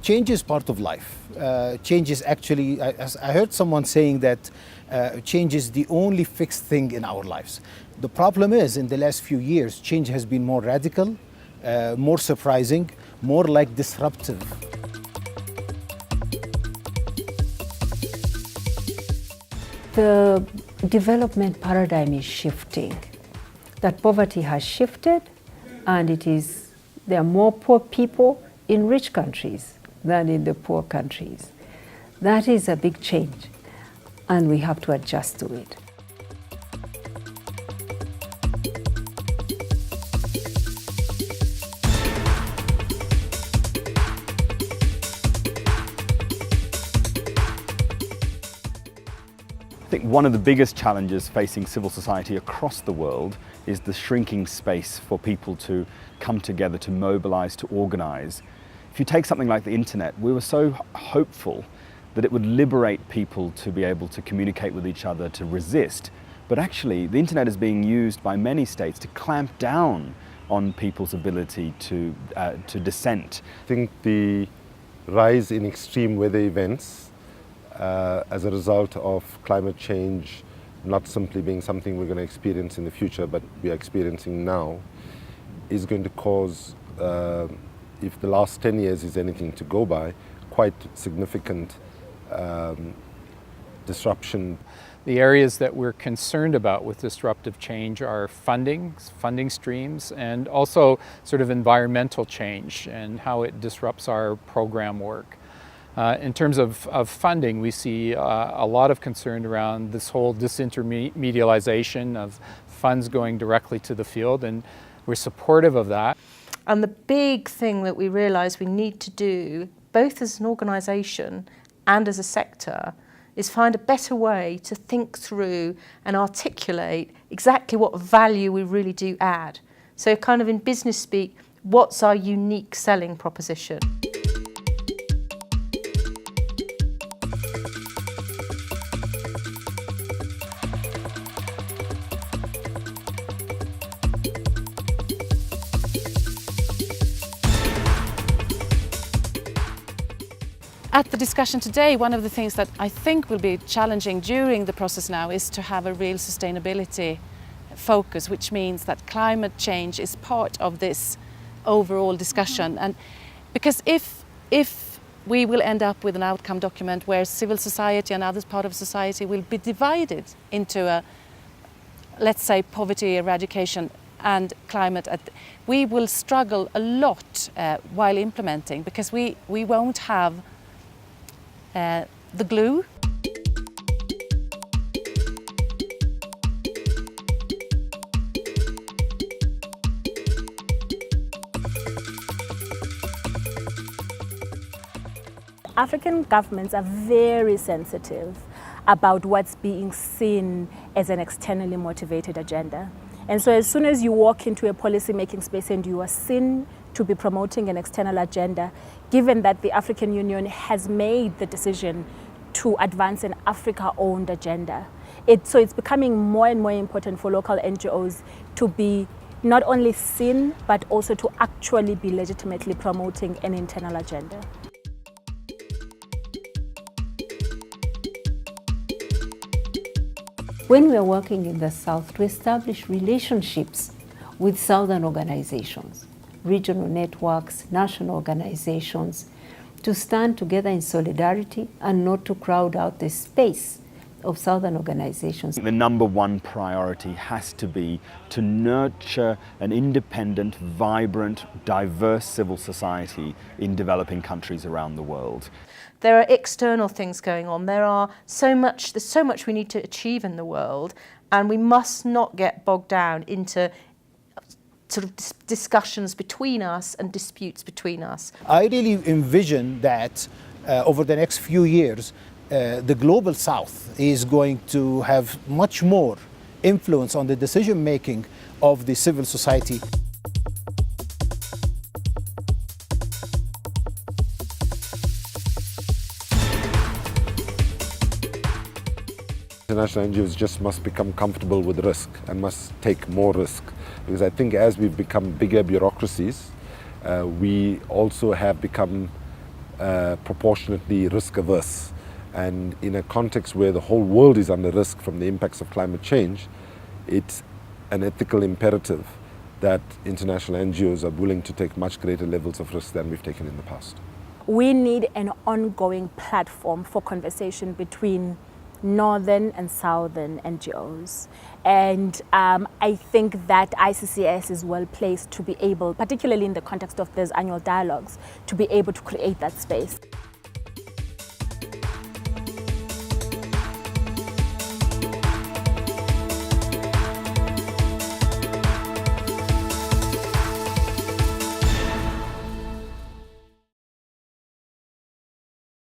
Change is part of life. Change is actually, I heard someone saying that change is the only fixed thing in our lives. The problem is, in the last few years, change has been more radical, more surprising, more like disruptive. The development paradigm is shifting. That poverty has shifted, and there are more poor people in rich countries than in the poor countries. That is a big change, and we have to adjust to it. I think one of the biggest challenges facing civil society across the world is the shrinking space for people to come together, to mobilize, to organize. If you take something like the internet, we were so hopeful that it would liberate people to be able to communicate with each other, to resist. But actually, the internet is being used by many states to clamp down on people's ability to dissent. I think the rise in extreme weather events as a result of climate change not simply being something we're going to experience in the future, but we are experiencing now, is going to cause, if the last 10 years is anything to go by, quite significant disruption. The areas that we're concerned about with disruptive change are funding streams, and also sort of environmental change and how it disrupts our program work. In terms of funding, we see a lot of concern around this whole disintermedialization of funds going directly to the field, and we're supportive of that. And the big thing that we realise we need to do, both as an organisation and as a sector, is find a better way to think through and articulate exactly what value we really do add. So kind of in business speak, what's our unique selling proposition? At the discussion today, one of the things that I think will be challenging during the process now is to have a real sustainability focus, which means that climate change is part of this overall discussion. And because if we will end up with an outcome document where civil society and other parts of society will be divided into let's say, poverty eradication and climate, we will struggle a lot while implementing, because we won't have the glue. African governments are very sensitive about what's being seen as an externally motivated agenda. And so as soon as you walk into a policy-making space and you are seen to be promoting an external agenda, given that the African Union has made the decision to advance an Africa-owned agenda, so it's becoming more and more important for local NGOs to be not only seen, but also to actually be legitimately promoting an internal agenda. When we are working in the South to establish relationships with Southern organizations, regional networks, national organizations, to stand together in solidarity and not to crowd out the space of Southern organizations. The number one priority has to be to nurture an independent, vibrant, diverse civil society in developing countries around the world. There are external things going on. There's so much we need to achieve in the world, and we must not get bogged down into sort of discussions between us and disputes between us. I really envision that over the next few years, the Global South is going to have much more influence on the decision-making of the civil society. International NGOs just must become comfortable with risk and must take more risk, because I think as we've become bigger bureaucracies, we also have become proportionately risk averse. And in a context where the whole world is under risk from the impacts of climate change, it's an ethical imperative that international NGOs are willing to take much greater levels of risk than we've taken in the past. We need an ongoing platform for conversation between northern and southern NGOs. And I think that ICCS is well placed to be able, particularly in the context of these annual dialogues, to be able to create that space.